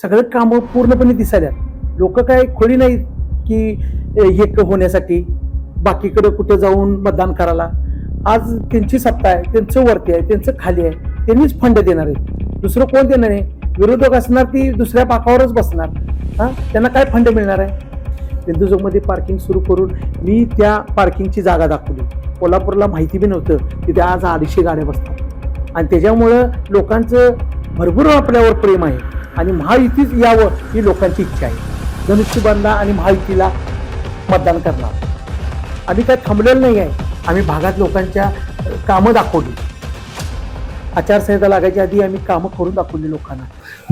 सगळं कामं पूर्णपणे दिसायला लोक काय खोडी नाहीत की हे होण्यासाठी बाकीकडे कुठे जाऊन मतदान करायला. आज त्यांची सत्ता आहे, त्यांचं वरती आहे, त्यांचं खाली आहे, त्यांनीच फंड देणार आहेत. दुसरं कोण देणार आहे? विरोधक असणार ती दुसऱ्या पाकावरच बसणार. त्यांना काय फंड मिळणार आहे? सिंधुदुर्गमध्ये पार्किंग सुरू करून मी त्या पार्किंगची जागा दाखवली. कोल्हापूरला माहिती बी नव्हतं की त्या आज 250 गाड्या बसतात आणि त्याच्यामुळं लोकांचं भरपूर आपल्यावर प्रेम आहे आणि महायुतीच यावं ही लोकांची इच्छा आहे. धनुष्यबाणला आणि महायुतीला मतदान करणार. आम्ही काय थांबलेलं नाही आहे. आम्ही भागात लोकांच्या कामं दाखवली. आचारसंहिता लागायच्या आधी आम्ही कामं करून दाखवली लोकांना.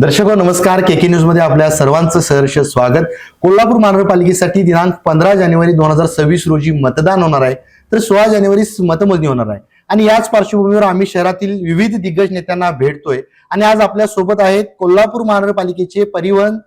दर्शको नमस्कार, केके न्यूज मध्ये आपल्या सर्वांचं सहर्ष स्वागत. कोल्हापूर महानगरपालिकेसाठी दिनांक 15 जानेवारी 2026 रोजी मतदान होणार आहे, तर 16 जानेवारी मतमोजणी होणार आहे. आणि याच पार्श्वभूमीवर आम्ही शहरातील विविध दिग्गज नेत्यांना भेटतोय आणि आज आपल्या सोबत आहेत कोल्हापूर महानगरपालिकेचे परिवहन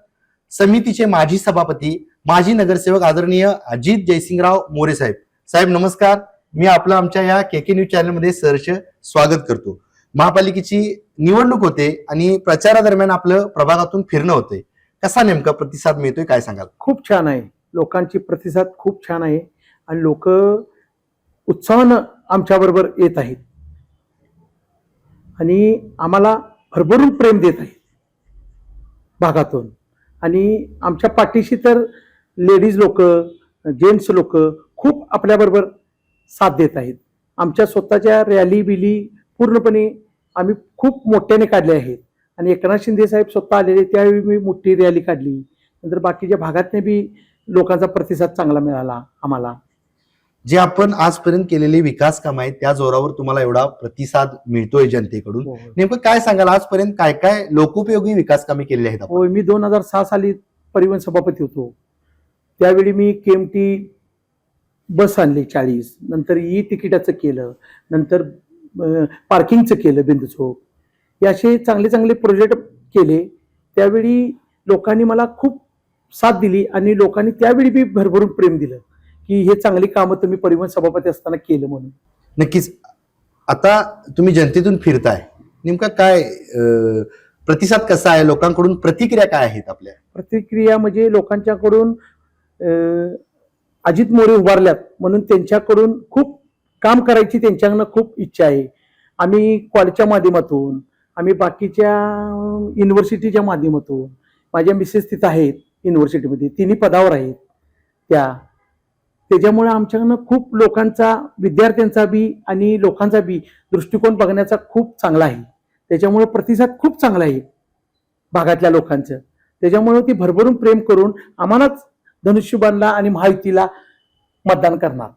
समितीचे माजी सभापती, माजी नगरसेवक आदरणीय अजित जयसिंगराव मोरे साहेब. साहेब नमस्कार, मी आपलं आमच्या या केके न्यूज चॅनल मध्ये सहर्ष स्वागत करतो. महापालिकेची निवडणूक होते आणि प्रचारादरम्यान आपलं प्रभागातून फिरणं होते, कसा नेमका प्रतिसाद मिळतोय काय सांगाल? खूप छान आहे, लोकांची प्रतिसाद खूप छान आहे आणि लोक उत्साहानं आमच्या बरोबर येत आहेत आणि आम्हाला भरभरून प्रेम देत आहेत भागातून. आणि आमच्या पाठीशी तर लेडीज लोक, जेंट्स लोक खूप आपल्याबरोबर साथ देत आहेत. आमच्या स्वतःच्या रॅली बिली पूर्णपणे आम्ही खूप मोठ्याने काढले आहेत आणि एकनाथ शिंदे साहेब स्वतः आलेले त्यावेळी मी मोठी रॅली काढली. नंतर बाकीच्या भागातने बी लोकांचा प्रतिसाद चांगला मिळाला आम्हाला. जे आपण आजपर्यंत केलेले विकास काम आहेत त्या जोरावर तुम्हाला एवढा प्रतिसाद मिळतोय जनतेकडून. नेमकं काय सांगाल, आजपर्यंत काय काय लोकोपयोगी विकास कामे केलेली आहेत? होय, मी 2006 साली परिवहन सभापती होतो. त्यावेळी मी केएमटी बस आणली 40, नंतर ई तिकिटाचं केलं, नंतर पार्किंगचं केलं बिंदू चौक. हे असे चांगले चांगले प्रोजेक्ट केले. त्यावेळी लोकांनी मला खूप साथ दिली आणि लोकांनी त्यावेळी बी भरभरून प्रेम दिलं की हे चांगली कामं तुम्ही परिवहन सभापती असताना केलं म्हणून. नक्कीच. आता तुम्ही जनतेतून फिरताय, नेमका काय प्रतिसाद कसा आहे, लोकांकडून प्रतिक्रिया काय आहेत आपल्या? प्रतिक्रिया म्हणजे लोकांच्याकडून अजित मोरे उभारल्यात म्हणून त्यांच्याकडून खूप काम करायची त्यांच्याकडनं खूप इच्छा आहे. आम्ही कॉलेजच्या माध्यमातून, आम्ही बाकीच्या युनिव्हर्सिटीच्या माध्यमातून, माझ्या मिसेस तिथं आहेत युनिव्हर्सिटीमध्ये, तिन्ही पदावर आहेत त्याच्यामुळे आमच्याकडनं खूप लोकांचा, विद्यार्थ्यांचा बी आणि लोकांचा बी दृष्टिकोन बघण्याचा खूप चांगला आहे. त्याच्यामुळे प्रतिसाद खूप चांगला आहे भागातल्या लोकांचं. त्याच्यामुळे ती भरभरून प्रेम करून आम्हालाच धनुष्यबाणला आणि महायुतीला मतदान करणार.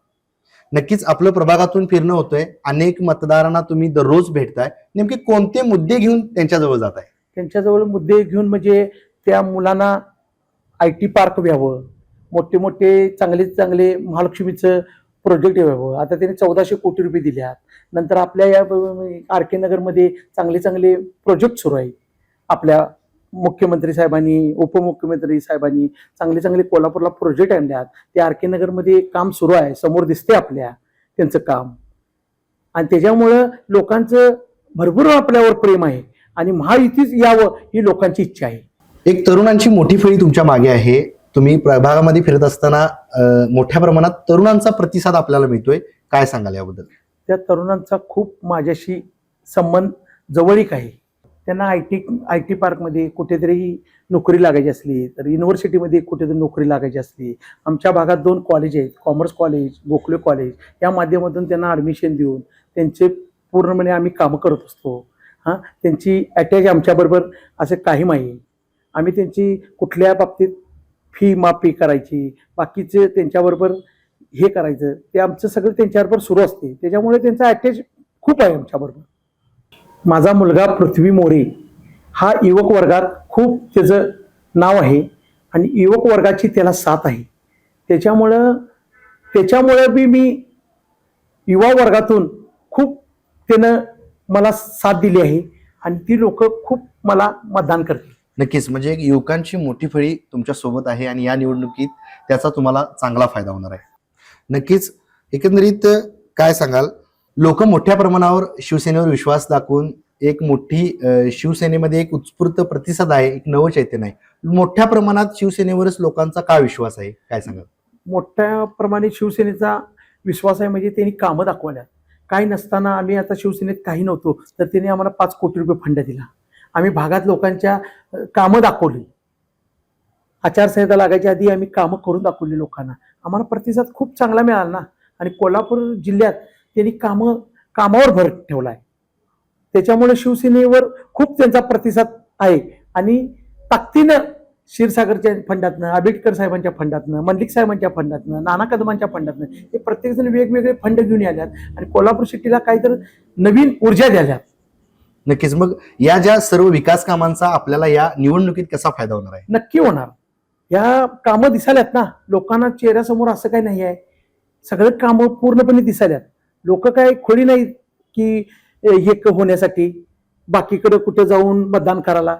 नक्कीच आपलं प्रभागातून फिरणं होतंय, अनेक मतदारांना तुम्ही दररोज भेटताय, नेमके कोणते मुद्दे घेऊन त्यांच्याजवळ जात आहे? त्यांच्याजवळ मुद्दे घेऊन म्हणजे त्या मुलांना IT पार्क व्हावं, मोठे मोठे चांगले चांगले महालक्ष्मीचं प्रोजेक्ट व्हावं. आता त्यांनी 1400 कोटी रुपये दिल्यात. नंतर आपल्या या RK नगरमध्ये चांगले चांगले प्रोजेक्ट सुरू आहेत. आपल्या मुख्यमंत्री साहेबांनी, उपमुख्यमंत्री साहेबांनी चांगले चांगले कोल्हापूरला प्रोजेक्ट आणल्यात. ते RK नगरमध्ये काम सुरू आहे, समोर दिसते आपल्या त्यांचं काम. आणि त्याच्यामुळं लोकांचं भरपूर आपल्यावर प्रेम आहे आणि महायुतीच यावं ही लोकांची इच्छा आहे. एक तरुणांची मोठी फळी तुमच्या मागे आहे. तुम्ही प्रभागामध्ये फिरत असताना मोठ्या प्रमाणात तरुणांचा प्रतिसाद आपल्याला मिळतोय, काय सांगाल याबद्दल? त्या तरुणांचा खूप माझ्याशी संबंध जवळीक आहे. त्यांना IT पार्कमध्ये कुठेतरी नोकरी लागायची असली, तर युनिव्हर्सिटीमध्ये कुठेतरी नोकरी लागायची असली, आमच्या भागात 2 कॉलेज आहेत, कॉमर्स कॉलेज, गोखले कॉलेज, या माध्यमातून त्यांना ॲडमिशन देऊन त्यांचे पूर्णपणे आम्ही कामं करत असतो. त्यांची अटॅच आमच्याबरोबर असं काही नाही. आम्ही त्यांची कुठल्या बाबतीत फी माफी करायची, बाकीचे त्यांच्याबरोबर हे करायचं, ते आमचं सगळं त्यांच्याबरोबर सुरू असते. त्याच्यामुळे त्यांचा अटॅच खूप आहे आमच्याबरोबर. माझा मुलगा पृथ्वी मोरे हा युवक वर्गात खूप त्याचं नाव आहे आणि युवक वर्गाची त्याला साथ आहे. त्याच्यामुळे बी मी युवा वर्गातून खूप त्यानं मला साथ दिली आहे आणि ती लोक खूप मला मतदान करतील. नक्कीच, म्हणजे एक युवकांची मोठी फळी तुमच्या सोबत आहे आणि या निवडणुकीत त्याचा तुम्हाला चांगला फायदा होणार आहे. नक्कीच. एकंदरीत काय सांगाल, लोक मोठ्या प्रमाणावर शिवसेनेवर विश्वास दाखवून एक मोठी शिवसेनेमध्ये एक उत्स्फूर्त प्रतिसाद आहे, एक नवचैतन्य आहे. मोठ्या प्रमाणात शिवसेनेवरच लोकांचा का विश्वास आहे, काय सांगाल? मोठ्या प्रमाणे शिवसेनेचा विश्वास आहे, म्हणजे त्यांनी कामं दाखवल्यात. काही नसताना आम्ही आता शिवसेनेत काही नव्हतो तर त्यांनी आम्हाला 5 कोटी रुपये फंड दिला. आम्ही भागात लोकांच्या कामं दाखवली. आचारसंहिता लागायच्या आधी आम्ही कामं करून दाखवली लोकांना. आम्हाला प्रतिसाद खूप चांगला मिळाला ना. आणि कोल्हापूर जिल्ह्यात त्यांनी कामावर भर ठेवला आहे. त्याच्यामुळे शिवसेनेवर खूप त्यांचा प्रतिसाद आहे. आणि ताकदीनं क्षीरसागरच्या फंडातनं, आंबेडकर साहेबांच्या फंडातनं, मंडलिक साहेबांच्या फंडातनं, नाना कदमांच्या फंडातनं हे प्रत्येकजण वेगवेगळे फंड घेऊन आल्यात आणि कोल्हापूर सिटीला काहीतरी नवीन ऊर्जा द्याल्यात. नक्कीच. मग या ज्या सर्व विकास कामांचा आपल्याला या निवडणुकीत कसा फायदा होणार आहे? नक्की होणार. या कामं दिसाल्यात ना लोकांना, चेहऱ्यासमोर असं काही नाही आहे. सगळं कामं पूर्णपणे दिसाल्यात. लोक काय खोडी नाहीत की हे होण्यासाठी बाकीकडे कुठे जाऊन मतदान करायला.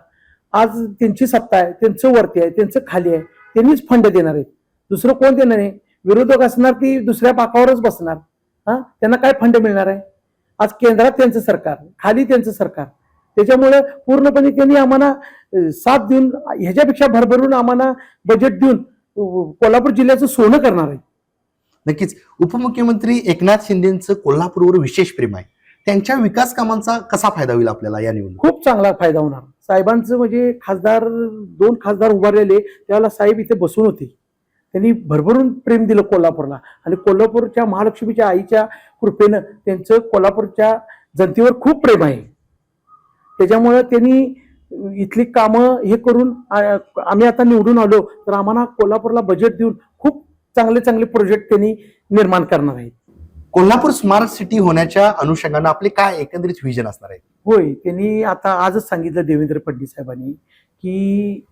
आज त्यांची सत्ता आहे, त्यांचं वरती आहे, त्यांचं खाली आहे, त्यांनीच फंड देणार आहेत. दुसरं कोण देणार आहे? विरोधक असणार ती दुसऱ्या पाकावरच बसणार. त्यांना काय फंड मिळणार आहे? आज केंद्रात त्यांचं सरकार, खाली त्यांचं सरकार. त्याच्यामुळे पूर्णपणे त्यांनी आम्हाला साथ देऊन, ह्याच्यापेक्षा भरभरून आम्हाला बजेट देऊन कोल्हापूर जिल्ह्याचं सोनं करणार आहे. नक्कीच. उपमुख्यमंत्री एकनाथ शिंदेचं कोल्हापूरवर विशेष प्रेम आहे. त्यांच्या विकास कामांचा कसा फायदा होईल आपल्याला या निवडणुकीत? खूप चांगला फायदा होणार. साहेबांचं म्हणजे 2 खासदार उभारलेले त्यावेळेला साहेब इथे बसून होते. त्यांनी भरभरून प्रेम दिलं कोल्हापूरला. आणि कोल्हापूरच्या महालक्ष्मीच्या आईच्या कृपेनं त्यांचं कोल्हापूरच्या जनतेवर खूप प्रेम आहे. त्याच्यामुळे त्यांनी इथली कामं हे करून आम्ही आता निवडून आलो तर आम्हाला कोल्हापूरला बजेट देऊन खूप चांगले चांगले प्रोजेक्ट त्यांनी निर्माण करणार आहेत. कोल्हापूर स्मार्ट सिटी होण्याच्या अनुषंगाने आपले काय एकंदरीत विजन असणार आहे? होय, त्यांनी आता आजच सांगितलं देवेंद्र फडणवीस साहेबांनी की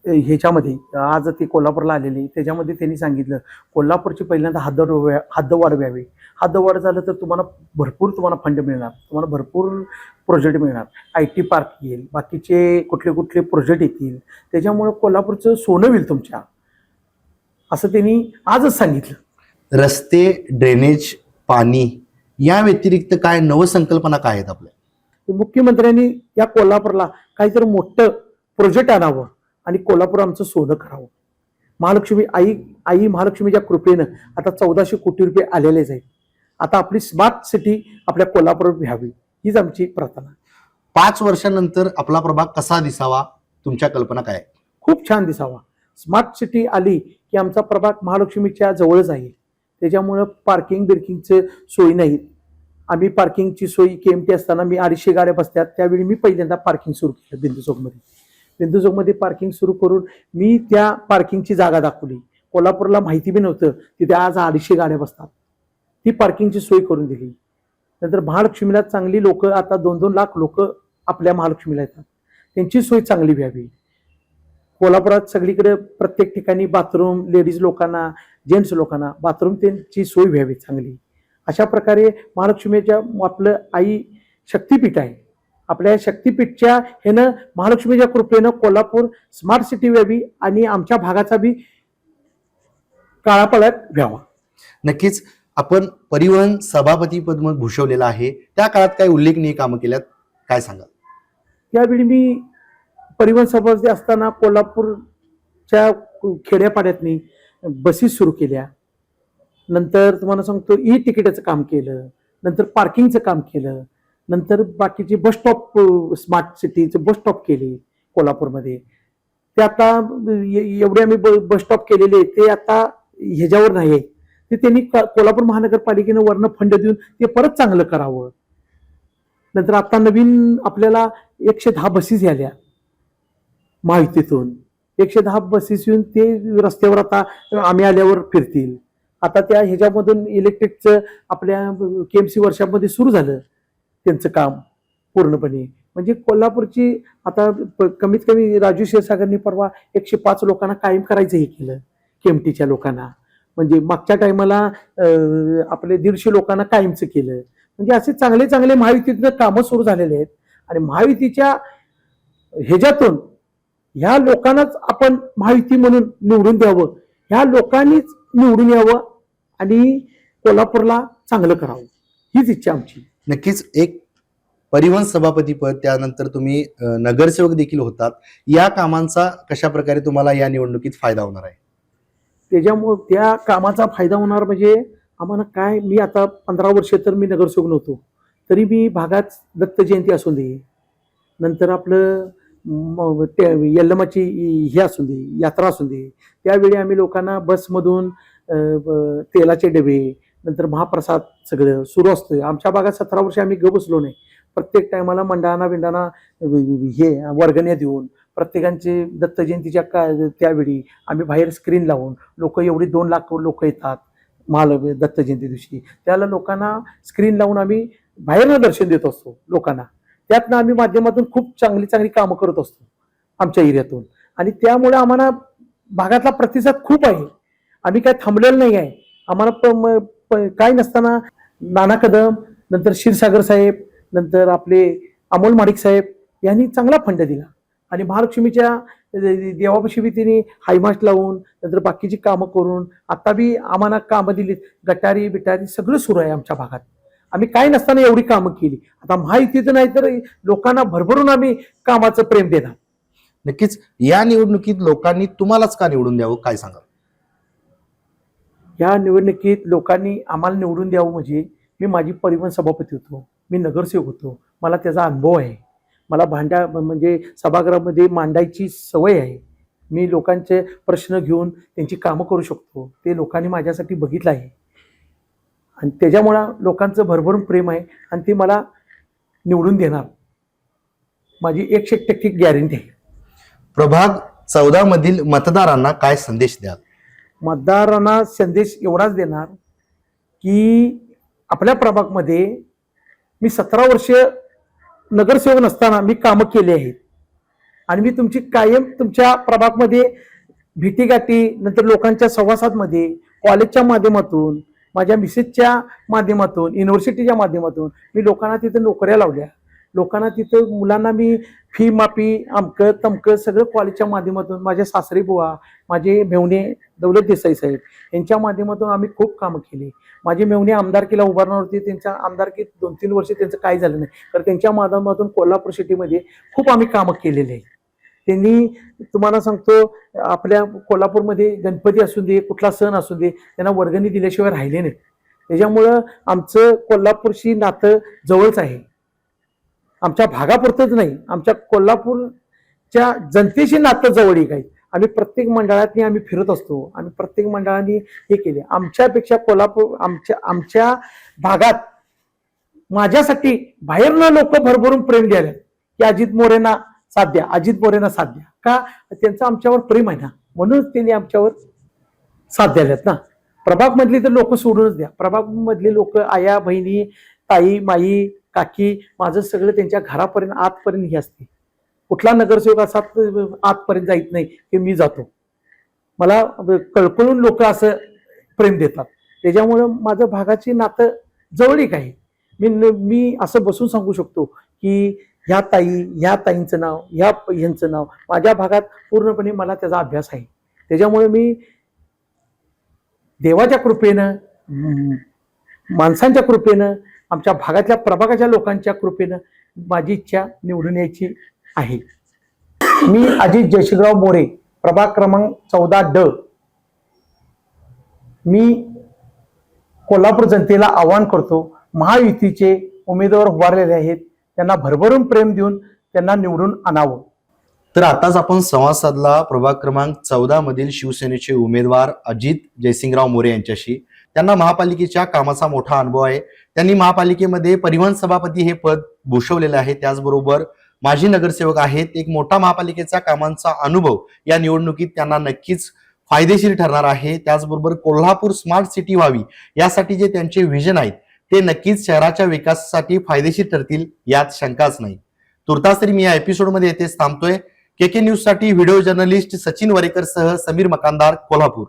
ह्याच्यामध्ये आज ते कोल्हापूरला आलेले, त्याच्यामध्ये त्यांनी सांगितलं कोल्हापूरची पहिल्यांदा हद्दवाढ व्यावी. हद्दवाढ झालं तर तुम्हाला फंड मिळणार, तुम्हाला भरपूर प्रोजेक्ट मिळणार. IT पार्क येईल, बाकीचे कुठले प्रोजेक्ट येतील. त्याच्यामुळे कोल्हापूरचं सोनं होईल तुमच्या, असं त्यांनी आजच सांगितलं. रस्ते, ड्रेनेज, पाणी या व्यतिरिक्त काय नवसंकल्पना काय आहेत आपल्या? मुख्यमंत्र्यांनी या कोल्हापूरला काहीतरी मोठं प्रोजेक्ट आणावं आणि कोल्हापूर आमचं सोनं करावं. महालक्ष्मी आई महालक्ष्मीच्या कृपेनं आता 1400 कोटी रुपये आलेलेच आहेत. आता आपली स्मार्ट सिटी आपल्या कोल्हापूरवर व्हावी हीच आमची प्रार्थना. 5 वर्षांनंतर आपला प्रभाग कसा दिसावा, तुमच्या कल्पना काय? खूप छान दिसावा. स्मार्ट सिटी आली की आमचा प्रभाग महालक्ष्मीच्या जवळच आहे. त्याच्यामुळं बिर्किंगचे सोयी नाहीत. आम्ही पार्किंगची सोय KMT असताना मी 250 गाड्या बसतात त्यावेळी मी पहिल्यांदा पार्किंग सुरू केलं बिंदू चौकमध्ये पार्किंग सुरू करून मी त्या पार्किंगची जागा दाखवली. कोल्हापूरला माहिती बी नव्हतं तिथे आज 250 गाड्या बसतात. ती पार्किंगची सोय करून दिली. नंतर महालक्ष्मीला चांगली लोक, आता 2-2 लाख लोक आपल्या महालक्ष्मीला येतात, त्यांची सोय चांगली व्हावी. कोल्हापुरात सगळीकडे प्रत्येक ठिकाणी बाथरूम, लेडीज लोकांना, जेंट्स लोकांना बाथरूम त्यांची सोय व्हावी चांगली. अशा प्रकारे महालक्ष्मीच्या आपलं आई शक्तीपीठ आहे. आपल्या शक्तीपीठच्या ह्यानं महालक्ष्मीच्या कृपेनं कोल्हापूर स्मार्ट सिटी व्हावी आणि आमच्या भागाचा बी काळापळाट व्हावा. नक्कीच. आपण परिवहन सभापती पद भूषवलेलं आहे, त्या काळात काय उल्लेखनीय कामं केल्यात, काय सांगाल? त्यावेळी मी परिवहन सभापती असताना कोल्हापूरच्या खेड्यापाड्यातनी बसेस सुरू केल्या. नंतर तुम्हाला सांगतो तिकिटाचं काम केलं, नंतर पार्किंगचं काम केलं, नंतर बाकीचे बस स्टॉप, स्मार्ट सिटीचे बस स्टॉप केले कोल्हापूरमध्ये. ते आता एवढे आम्ही बस स्टॉप केलेले ते आता ह्याच्यावर नाही आहे. ते त्यांनी कोल्हापूर महानगरपालिकेनं वरनं फंड देऊन ते परत चांगलं करावं. नंतर आता नवीन आपल्याला 110 बसेस आल्या महायुतीतून. 110 बसेस येऊन ते रस्त्यावर आता आम्ही आल्यावर फिरतील. आता त्या ह्याच्यामधून इलेक्ट्रिकचं आपल्या KMC वर्षामध्ये सुरू झालं त्यांचं काम पूर्णपणे. म्हणजे कोल्हापूरची आता कमीत कमी राजू क्षीरसागरनी परवा 105 लोकांना कायम करायचं हे केलं KMTच्या लोकांना. म्हणजे मागच्या टायमाला आपले 150 लोकांना कायमचं केलं. म्हणजे असे चांगले चांगले महायुतीतनं कामं सुरू झालेले आहेत. आणि महायुतीच्या ह्याच्यातून ह्या लोकांनाच आपण महायुती म्हणून निवडून द्यावं, ह्या लोकांनीच निवडून यावं आणि कोल्हापूरला चांगलं करावं हीच इच्छा आमची. नक्कीच. एक परिवहन सभापतीपद, त्यानंतर तुम्ही नगरसेवक देखील होतात. या कामांचा कशा प्रकारे तुम्हाला या निवडणुकीत फायदा होणार आहे? त्याच्यामुळे त्या कामाचा फायदा होणार म्हणजे आम्हाला काय, मी आता 15 वर्ष तर मी नगरसेवक नव्हतो, तरी मी भागात दत्त जयंती असू दे, नंतर आपलं यल्लमाची हे असू दे, यात्रा असू दे, त्यावेळी आम्ही लोकांना बसमधून तेलाचे डबे, नंतर महाप्रसाद सगळं सुरू असतं. आमच्या भागात 17 वर्ष आम्ही बसलो नाही. प्रत्येक टायमाला मंडळांना बिंडाना हे वर्गण्या देऊन प्रत्येकांचे दत्त जयंतीच्या त्यावेळी आम्ही बाहेर स्क्रीन लावून, लोक एवढी 2 लाख लोक येतात दत्त जयंती दिवशी, त्याला लोकांना स्क्रीन लावून आम्ही बाहेरनं दर्शन देत असतो लोकांना. त्यातनं आम्ही माध्यमातून खूप चांगली चांगली कामं करत असतो आमच्या एरियातून, आणि त्यामुळे आम्हाला भागातला प्रतिसाद खूप आहे. आम्ही काय थांबलेलं नाही आहे. आम्हाला काय नसताना नाना कदम, नंतर क्षीरसागर साहेब, नंतर आपले अमोल माडिक साहेब यांनी चांगला फंड दिला, आणि महालक्ष्मीच्या देवापाशी बी तिने हायमास्ट लावून नंतर बाकीची कामं करून आता बी आम्हाला कामं दिली. गटारी बिटारी सगळं सुरू आहे आमच्या भागात. आम्ही काय नसताना एवढी कामं केली. आता महायुतीचं नाही तर लोकांना भरभरून आम्ही कामाचं प्रेम देणार. नक्कीच या निवडणुकीत लोकांनी तुम्हालाच का निवडून द्यावं, काय सांगाल? या निवडणुकीत लोकांनी आम्हाला निवडून द्यावं म्हणजे मी माझी परिवहन सभापती होतो, मी नगरसेवक होतो, मला त्याचा अनुभव आहे. मला म्हणजे सभागृहामध्ये मांडायची सवय आहे. मी लोकांचे प्रश्न घेऊन त्यांची कामं करू शकतो. ते लोकांनी माझ्यासाठी बघितलं आहे, आणि त्याच्यामुळं लोकांचं भरभरून प्रेम आहे, आणि ते मला निवडून देणार, माझी 100% गॅरंटी आहे. प्रभाग 14 मधील मतदारांना काय संदेश द्याल? मतदारांना संदेश एवढाच देणार की आपल्या प्रभागमध्ये मी 17 वर्ष नगरसेवक नसताना मी कामं केली आहेत, आणि मी तुमची कायम तुमच्या प्रभागमध्ये भेटीगाठी, नंतर लोकांच्या संवासामध्ये, कॉलेजच्या माध्यमातून, माझ्या मिसेसच्या माध्यमातून, युनिव्हर्सिटीच्या माध्यमातून मी लोकांना तिथं नोकऱ्या लावल्या. लोकांना तिथं मुलांना मी फी माफी अमकं तमकं सगळं कॉलेजच्या माध्यमातून, माझ्या सासरी बुवा, माझे मेवणे दौलत देसाई साहेब यांच्या माध्यमातून आम्ही खूप कामं केली. माझी मेवणे आमदारकीला उभारणार होती, त्यांच्या आमदारकीत 2-3 वर्ष त्यांचं काय झालं नाही, तर त्यांच्या माध्यमातून कोल्हापूर सिटीमध्ये खूप आम्ही कामं केलेली आहे. त्यांनी, तुम्हाला सांगतो, आपल्या कोल्हापूरमध्ये गणपती असू दे, कुठला सण असू दे, त्यांना वर्गणी दिल्याशिवाय राहिले नाहीत. त्याच्यामुळं आमचं कोल्हापूरशी नातं जवळच आहे. आमच्या भागापुरतंच नाही, आमच्या कोल्हापूरच्या जनतेशी नातं जवळीक आहे. आम्ही प्रत्येक मंडळातनी आम्ही फिरत असतो, आम्ही प्रत्येक मंडळाने हे केले. आमच्यापेक्षा कोल्हापूर आमच्या भागात माझ्यासाठी बाहेरनं लोक भरभरून प्रेम द्यायला की अजित मोरेंना साथ द्या, अजित मोरेंना साथ द्या. का? त्यांचं आमच्यावर प्रेम आहे ना, म्हणून त्यांनी आमच्यावर साथ द्यायलात ना. प्रभाग मधली तर लोक सोडूनच द्या. प्रभाग मधली लोक, आया बहिणी, ताई माई काकी, माझं सगळं त्यांच्या घरापर्यंत आतपर्यंत हे असते. कुठला नगरसेवक असा आतपर्यंत जात नाही की मी जातो. मला कळकळून लोक असं प्रेम देतात. त्याच्यामुळं माझं भागाची नातं जवळीक आहे. मी असं बसून सांगू शकतो की ह्या ताईंचं नाव, ह्यांचं नाव माझ्या भागात पूर्णपणे मला त्याचा अभ्यास आहे. त्याच्यामुळे मी देवाच्या कृपेनं, माणसांच्या कृपेनं, आमच्या भागातल्या प्रभागाच्या लोकांच्या कृपेनं माझी इच्छा निवडून यायची आहे. मी अजित जयशिंगराव मोरे, प्रभाग क्रमांक 14D. मी कोल्हापूर जनतेला आवाहन करतो, महायुतीचे उमेदवार उभारलेले आहेत, त्यांना भरभरून प्रेम देऊन त्यांना निवडून आणावं. तर आताच आपण संवाद साधला प्रभाग क्रमांक 14 मधील शिवसेनेचे उमेदवार अजित जयसिंगराव मोरे यांच्याशी. त्यांना महापालिकेच्या कामाचा मोठा अनुभव आहे. त्यांनी महापालिकेमध्ये परिवहन सभापती हे पद भूषवलेलं आहे. त्याचबरोबर माजी नगरसेवक आहेत. एक मोठा महापालिकेचा कामांचा अनुभव या निवडणुकीत त्यांना नक्कीच फायदेशीर ठरणार आहे. त्याचबरोबर कोल्हापूर स्मार्ट सिटी व्हावी यासाठी जे त्यांचे विजन आहेत ते नक्कीच शहराच्या विकासासाठी फायदेशीर ठरतील, यात शंकाच नाही. तुर्तास तरी मी या एपिसोडमध्ये येथेच थांबतोय. केके न्यूज साठी व्हिडिओ जर्नलिस्ट सचिन वरेकर सह समीर मकानदार, कोल्हापूर.